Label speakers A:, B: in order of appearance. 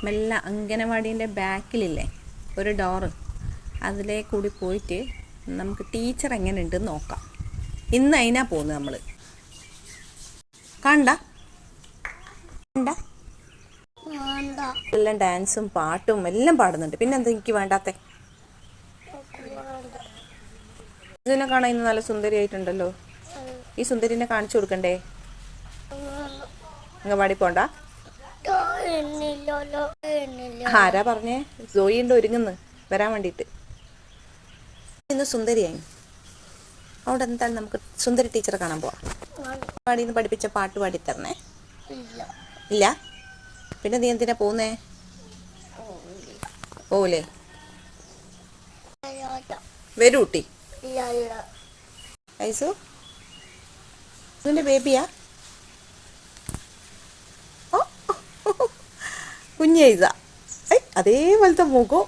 A: മെല്ലെ അംഗനവാടീൻ്റെ ബാക്കിലില്ലേ ഒരു ഡോറ്, അതിലേ കൂടി പോയിട്ട് നമുക്ക് ടീച്ചർ എങ്ങനെ ഉണ്ടെന്ന് നോക്കാം. ഇന്ന് അതിനാ പോകുന്നത് നമ്മൾ. കണ്ട എല്ലാം ഡാൻസും പാട്ടും എല്ലാം പാടുന്നുണ്ട്. പിന്നെ എന്താ എനിക്ക് വേണ്ടാത്ത? ഇതിനെ കാണാൻ ഇന്ന് നല്ല സുന്ദരിയായിട്ടുണ്ടല്ലോ. ഈ സുന്ദരിനെ കാണിച്ചു കൊടുക്കണ്ടേ? അംഗൻവാടി പോണ്ട? ആരാ പറഞ്ഞേ? സോയി ഉണ്ട് ഒരുങ്ങുന്നു വരാൻ വേണ്ടിയിട്ട്. ഇന്ന് സുന്ദരിയായി. അവിടെ എന്താണ് നമുക്ക് സുന്ദരി ടീച്ചറെ കാണാൻ പോവാം. പാടിന്ന് പഠിപ്പിച്ച പാട്ട് പാടിത്തരണേ. ഇല്ല? പിന്നെ നീ എന്തിനാ പോകുന്നേ? പോവൂലേ? വരൂ കുട്ടി. ഐസു ഇതിൻ്റെ ബേബിയാ? കുഞ്ഞ് ഐസ. അതേപോലത്തെ മുഖം.